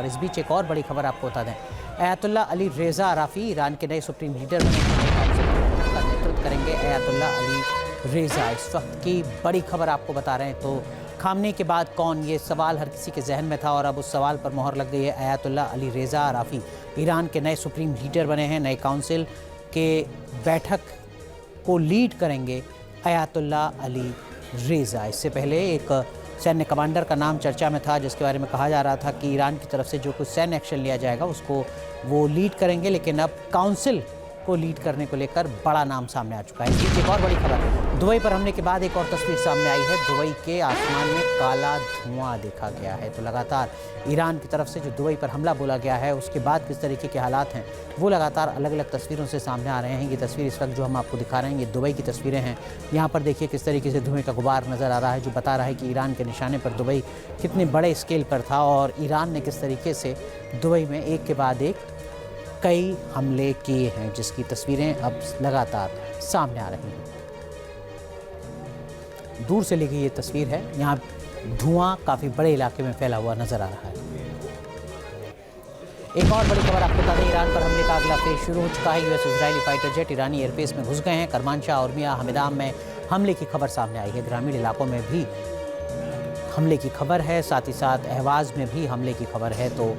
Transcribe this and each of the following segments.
और इस बीच एक और बड़ी खबर आपको बता दें, अयातुल्ला अली रेज़ा अराफ़ी ईरान के नए सुप्रीम लीडर का नेतृत्व करेंगे। अयातुल्ला अली रेज़ा इस वक्त की बड़ी खबर आपको बता रहे हैं। तो खामने के बाद कौन, ये सवाल हर किसी के जहन में था और अब उस सवाल पर मोहर लग गई है। अयातुल्ला अली रेज़ा अराफ़ी ईरान के नए सुप्रीम लीडर बने हैं। नए काउंसिल के बैठक को लीड करेंगे अयातुल्ला अली रेज़ा। इससे पहले एक सैन्य कमांडर का नाम चर्चा में था, जिसके बारे में कहा जा रहा था कि ईरान की तरफ से जो कुछ सैन्य एक्शन लिया जाएगा उसको वो लीड करेंगे, लेकिन अब काउंसिल को लीड करने को लेकर बड़ा नाम सामने आ चुका है। इस बीच एक और बड़ी खबर, दुबई पर हमले के बाद एक और तस्वीर सामने आई है। दुबई के आसमान में काला धुआं देखा गया है। तो लगातार ईरान की तरफ से जो दुबई पर हमला बोला गया है उसके बाद किस तरीके के हालात हैं वो लगातार अलग अलग तस्वीरों से सामने आ रहे हैं। ये तस्वीर इस वक्त जो हम आपको दिखा रहे हैं ये दुबई की तस्वीरें हैं। यहाँ पर देखिए किस तरीके से धुएं का गुबार नज़र आ रहा है, जो बता रहा है कि ईरान के निशाने पर दुबई कितने बड़े स्केल पर था और ईरान ने किस तरीके से दुबई में एक के बाद एक कई हमले किए हैं, जिसकी तस्वीरें अब लगातार सामने आ रही हैं। दूर से ली गई ये तस्वीर है, यहाँ धुआं काफ़ी बड़े इलाके में फैला हुआ नजर आ रहा है। एक और बड़ी खबर आपको बता दें, ईरान पर हमले का अगला फेज शुरू हो चुका है। यूएस इजरायली फाइटर जेट ईरानी एयरबेस में घुस गए हैं। करमानशाह और मियां हमेदाम में हमले की खबर सामने आई है। ग्रामीण इलाकों में भी हमले की खबर है, साथ ही साथ अहवाज में भी हमले की खबर है। तो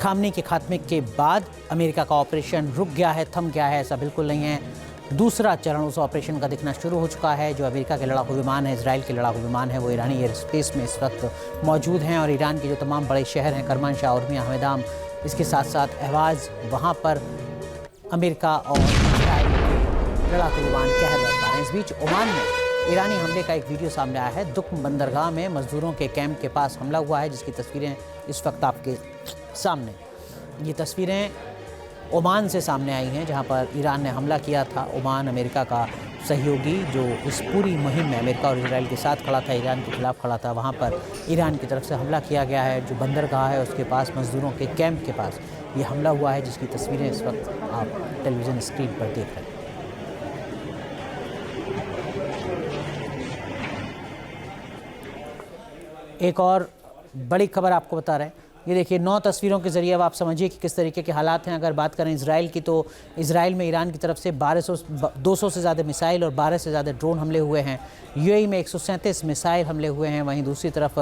खामने के खात्मे के बाद अमेरिका का ऑपरेशन रुक गया है, थम गया है, ऐसा बिल्कुल नहीं है। दूसरा चरण उस ऑपरेशन का दिखना शुरू हो चुका है। जो अमेरिका के लड़ाकू विमान है, इजराइल के लड़ाकू विमान है, वो ईरानी एयर स्पेस में इस वक्त मौजूद हैं और ईरान के जो तमाम बड़े शहर हैं, करमानशाह और मियां हमेदाम, इसके साथ साथ अहवाज, वहाँ पर अमेरिका और इजराइल के लड़ाकू विमान कहर बरपा रहे हैं। इस बीच ओमान में ईरानी हमले का एक वीडियो सामने आया है। दुख बंदरगाह में मजदूरों के कैंप के पास हमला हुआ है, जिसकी तस्वीरें इस वक्त आपके सामने। ये तस्वीरें ओमान से सामने आई हैं, जहां पर ईरान ने हमला किया था। ओमान अमेरिका का सहयोगी जो इस पूरी मुहिम में अमेरिका और इजराइल के साथ खड़ा था, ईरान के खिलाफ खड़ा था, वहां पर ईरान की तरफ से हमला किया गया है। जो बंदरगाह है उसके पास, मजदूरों के कैंप के पास ये हमला हुआ है, जिसकी तस्वीरें इस वक्त आप टेलीविज़न स्क्रीन पर देख रहे हैं। एक और बड़ी खबर आपको बता रहे हैं, ये देखिए 9 तस्वीरों के ज़रिए अब आप समझिए कि किस तरीके के हालात हैं। अगर बात करें इजराइल की, तो इजराइल में ईरान की तरफ से 200 से ज़्यादा मिसाइल और 12 से ज़्यादा ड्रोन हमले हुए हैं। यूएई में 137 मिसाइल हमले हुए हैं। वहीं दूसरी तरफ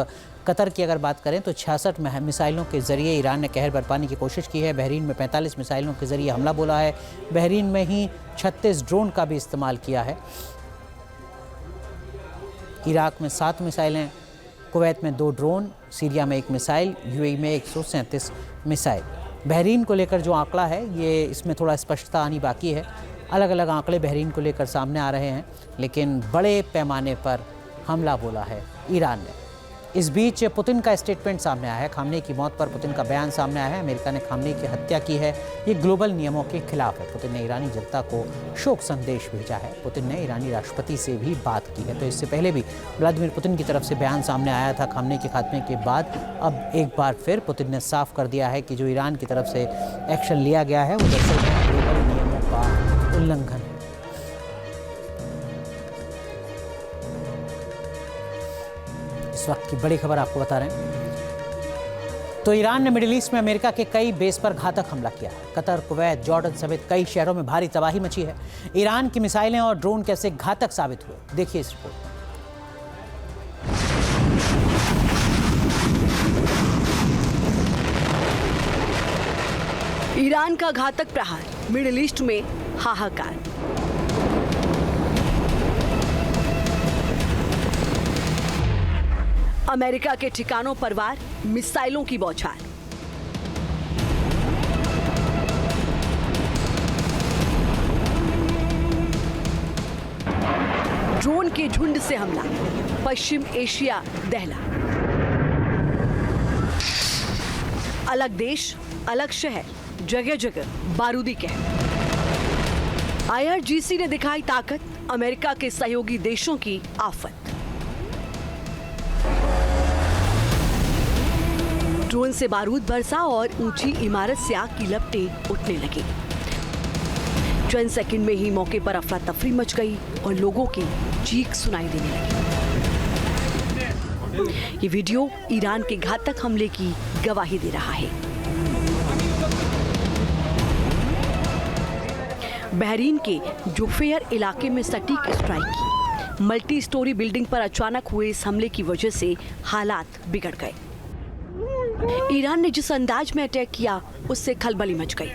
कतर की अगर बात करें तो 66 मिसाइलों के ज़रिए ईरान ने कहर बरपाने की कोशिश की है। बहरीन में 45 मिसाइलों के ज़रिए हमला बोला है। बहरीन में ही 36 ड्रोन का भी इस्तेमाल किया है। इराक में 7 मिसाइलें, कुवैत में 2 ड्रोन, सीरिया में 1 मिसाइल, यूएई में 137 मिसाइल। बहरीन को लेकर जो आंकड़ा है ये इसमें थोड़ा स्पष्टता आनी बाकी है। अलग अलग आंकड़े बहरीन को लेकर सामने आ रहे हैं, लेकिन बड़े पैमाने पर हमला बोला है ईरान ने। इस बीच पुतिन का स्टेटमेंट सामने आया है। खामने की मौत पर पुतिन का बयान सामने आया है। अमेरिका ने खामने की हत्या की है, ये ग्लोबल नियमों के खिलाफ है। पुतिन ने ईरानी जनता को शोक संदेश भेजा है। पुतिन ने ईरानी राष्ट्रपति से भी बात की है। तो इससे पहले भी व्लादिमीर पुतिन की तरफ से बयान सामने आया था खामने के खात्मे के बाद। अब एक बार फिर पुतिन ने साफ कर दिया है कि जो ईरान की तरफ से एक्शन लिया गया है वो दरअसल ग्लोबल नियमों का उल्लंघन है। इस वक्त की बड़ी खबर आपको बता रहे हैं। तो ईरान ने मिडिल ईस्ट में अमेरिका के कई बेस पर घातक हमला किया है। कतर, कुवैत, जॉर्डन समेत कई शहरों में भारी तबाही मची है। ईरान की मिसाइलें और ड्रोन कैसे घातक साबित हुए, देखिए इस रिपोर्ट। ईरान का घातक प्रहार, मिडिल ईस्ट में हाहाकार। अमेरिका के ठिकानों पर वार, मिसाइलों की बौछार। ड्रोन के झुंड से हमला, पश्चिम एशिया दहला। अलग देश, अलग शहर, जगह जगह बारूदी कहर। आईआरजीसी ने दिखाई ताकत, अमेरिका के सहयोगी देशों की आफत। ड्रोन से बारूद बरसा और ऊंची इमारत से आग की लपटें उठने लगी। चंद सेकंड में ही मौके पर अफरा तफरी मच गई और लोगों की चीख सुनाई देने लगी। ये वीडियो ईरान के घातक हमले की गवाही दे रहा है। बहरीन के जुफेयर इलाके में सटीक स्ट्राइक की मल्टी स्टोरी बिल्डिंग पर अचानक हुए इस हमले की वजह से हालात बिगड़ गए। ईरान ने जिस अंदाज में अटैक किया उससे खलबली मच गई।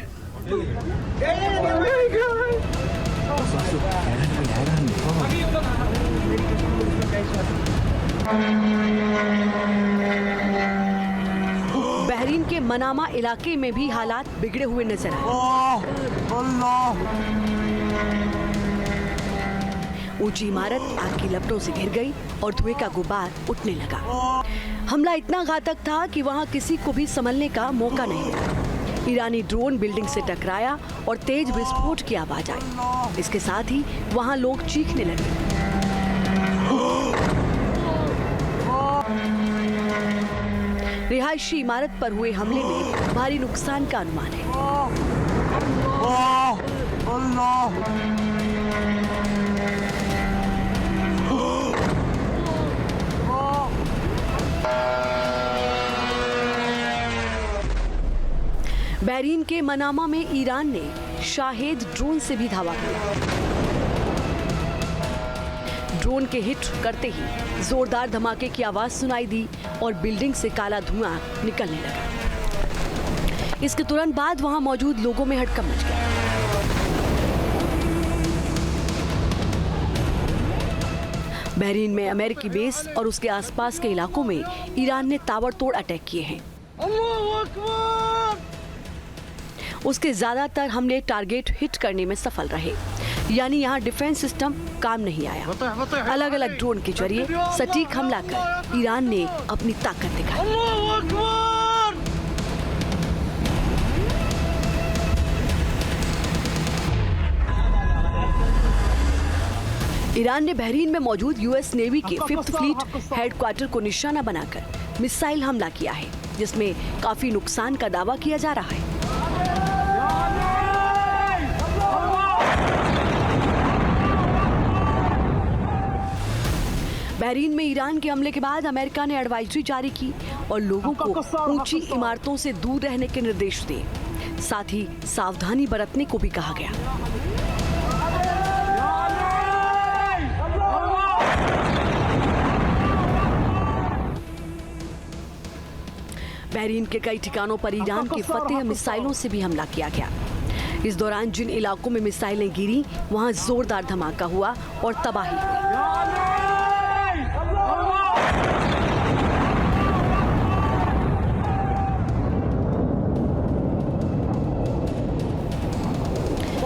बहरीन के मनामा इलाके में भी हालात बिगड़े हुए नजर आए। ऊंची इमारत आग की लपटों से घिर गई और धुएं का गुबार उठने लगा। हमला इतना घातक था कि वहां किसी को भी संभलने का मौका नहीं मिला। ईरानी ड्रोन बिल्डिंग से टकराया और तेज विस्फोट की आवाज आई। इसके साथ ही वहां लोग चीखने लगे। रिहायशी इमारत पर हुए हमले में भारी नुकसान का अनुमान है। बहरीन के मनामा में ईरान ने शाहेद ड्रोन से भी धावा किया। ड्रोन के हिट करते ही जोरदार धमाके की आवाज सुनाई दी और बिल्डिंग से काला धुआं निकलने लगा। इसके तुरंत बाद वहां मौजूद लोगों में हड़कंप मच गया। बहरीन में अमेरिकी बेस और उसके आसपास के इलाकों में ईरान ने ताबड़तोड़ अटैक किए हैं। उसके ज्यादातर हमले टारगेट हिट करने में सफल रहे, यानी यहाँ डिफेंस सिस्टम काम नहीं आया। अलग अलग ड्रोन के जरिए सटीक हमला कर ईरान ने अपनी ताकत दिखाई। ईरान ने बहरीन में मौजूद यूएस नेवी के 5th फ्लीट हेडक्वार्टर को निशाना बनाकर मिसाइल हमला किया है, जिसमें काफी नुकसान का दावा किया जा रहा है। बहरीन में ईरान के हमले के बाद अमेरिका ने एडवाइजरी जारी की और लोगों को ऊंची इमारतों से दूर रहने के निर्देश दिए। साथ ही सावधानी बरतने को भी कहा गया। बहरीन के कई ठिकानों पर ईरान की फतेह मिसाइलों से भी हमला किया गया। इस दौरान जिन इलाकों में मिसाइलें गिरी वहां जोरदार धमाका हुआ और तबाही हुई।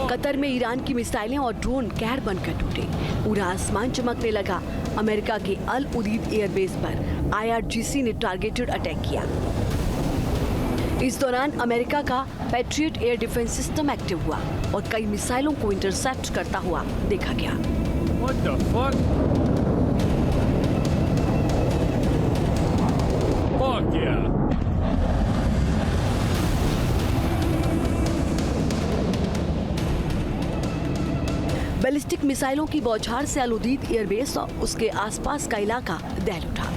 कतर में ईरान की मिसाइलें और ड्रोन कहर बनकर टूटे। पूरा आसमान चमकने लगा। अमेरिका के अल उदीद एयरबेस पर IRGC ने टारगेटेड अटैक किया। इस दौरान अमेरिका का patriot air defence system active हुआ और कई मिसाइलों को इंटरसेप्ट करता हुआ देखा गया। What the fuck? Fuck yeah! Ballistic मिसाइलों की बौछार से अल उदीद एयरबेस और उसके आसपास का इलाका दहल उठा।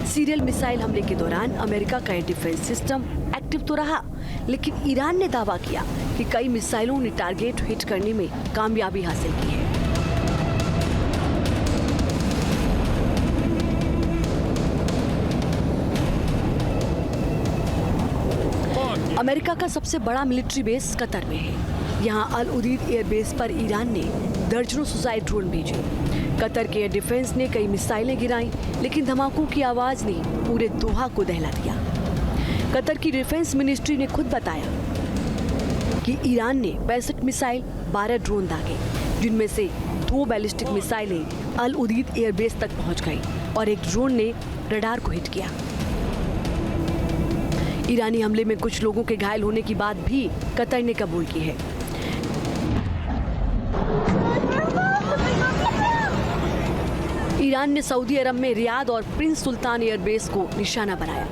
सीरियल मिसाइल हमले के दौरान अमेरिका का एयर डिफेंस सिस्टम एक्टिव तो रहा, लेकिन ईरान ने दावा किया कि कई मिसाइलों ने टारगेट हिट करने में कामयाबी हासिल की है। अमेरिका का सबसे बड़ा मिलिट्री बेस कतर में है। यहाँ अल उदीद एयरबेस पर ईरान ने दर्जनों सुसाइड ड्रोन भेजे। कतर के एयर डिफेंस ने कई मिसाइलें गिराई, लेकिन धमाकों की आवाज ने पूरे दोहा को दहला दिया। कतर की डिफेंस मिनिस्ट्री ने खुद बताया कि ईरान ने 65 मिसाइल, 12 ड्रोन दागे, जिनमें से 2 बैलिस्टिक मिसाइलें अल उदीद एयरबेस तक पहुंच गई और एक ड्रोन ने रडार को हिट किया। ईरानी हमले में कुछ लोगों के घायल होने की बात भी कतर ने कबूल की है। ईरान ने सऊदी अरब में रियाद और प्रिंस सुल्तान एयरबेस को निशाना बनाया।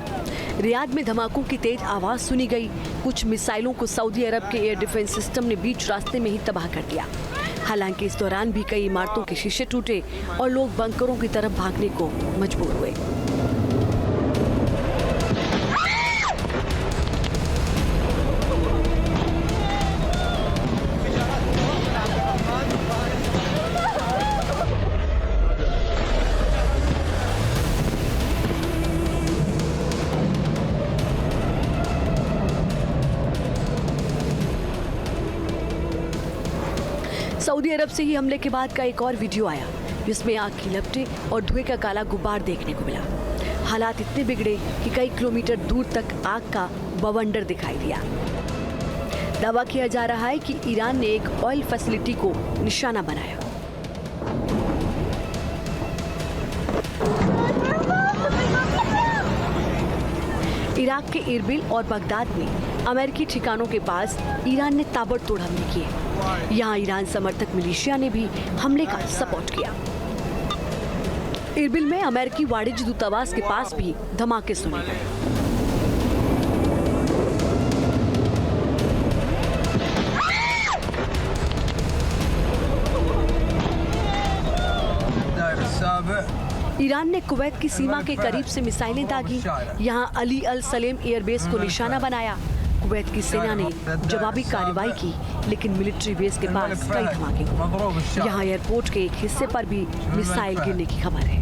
रियाद में धमाकों की तेज आवाज सुनी गई। कुछ मिसाइलों को सऊदी अरब के एयर डिफेंस सिस्टम ने बीच रास्ते में ही तबाह कर दिया। हालांकि इस दौरान भी कई इमारतों के शीशे टूटे और लोग बंकरों की तरफ भागने को मजबूर हुए। सऊदी अरब से ही हमले के बाद का एक और वीडियो आया जिसमें आग की लपटें और धुएं का काला गुब्बार देखने को मिला। हालात इतने बिगड़े कि कई किलोमीटर दूर तक आग का बवंडर दिखाई दिया। दावा किया जा रहा है कि ईरान ने एक ऑयल फैसिलिटी को निशाना बनाया। इराक के इरबिल और बगदाद में अमेरिकी ठिकानों के पास ईरान ने ताबड़तोड़ हमले किए। यहां ईरान समर्थक मिलिशिया ने भी हमले का सपोर्ट किया। इरबिल में अमेरिकी वाणिज्य दूतावास के पास भी धमाके सुने गए। ईरान ने कुवैत की सीमा के करीब से मिसाइलें दागी। यहां अली अल सलेम एयरबेस को निशाना बनाया। कुवैत की सेना ने जवाबी कार्रवाई की, लेकिन मिलिट्री बेस के पास कई धमाके हुए। यहां एयरपोर्ट के एक हिस्से पर भी मिसाइल गिरने की खबर है।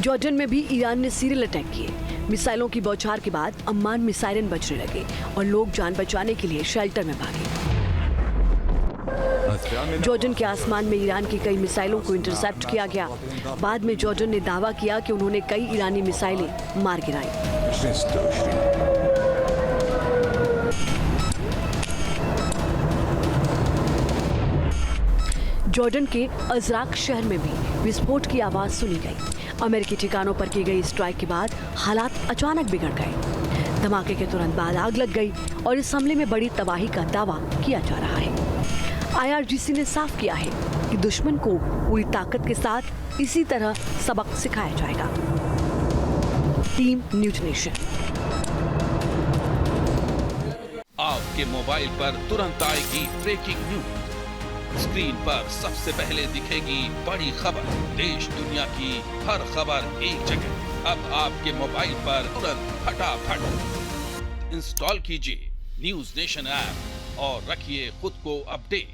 जॉर्डन में भी ईरान ने सीरियल अटैक किए। मिसाइलों की बौछार के बाद अम्मान में सायरन बजने लगे और लोग जान बचाने के लिए शेल्टर में भागे। जॉर्डन के आसमान में ईरान की कई मिसाइलों को इंटरसेप्ट किया गया। बाद में जॉर्डन ने दावा किया कि उन्होंने कई ईरानी मिसाइलें मार गिराई। जॉर्डन के अजराक शहर में भी विस्फोट की आवाज सुनी गई। अमेरिकी ठिकानों पर की गई स्ट्राइक के बाद हालात अचानक बिगड़ गए। धमाके के तुरंत बाद आग लग गई और इस हमले में बड़ी तबाही का दावा किया जा रहा है। IRGC ने साफ किया है कि दुश्मन को पूरी ताकत के साथ इसी तरह सबक सिखाया जाएगा। Team news nation. आपके मोबाइल पर तुरंत आएगी ब्रेकिंग न्यूज। स्क्रीन पर सबसे पहले दिखेगी बड़ी खबर। देश दुनिया की हर खबर एक जगह। अब आपके मोबाइल पर तुरंत फटाफट इंस्टॉल कीजिए न्यूज नेशन ऐप और रखिए खुद को अपडेट।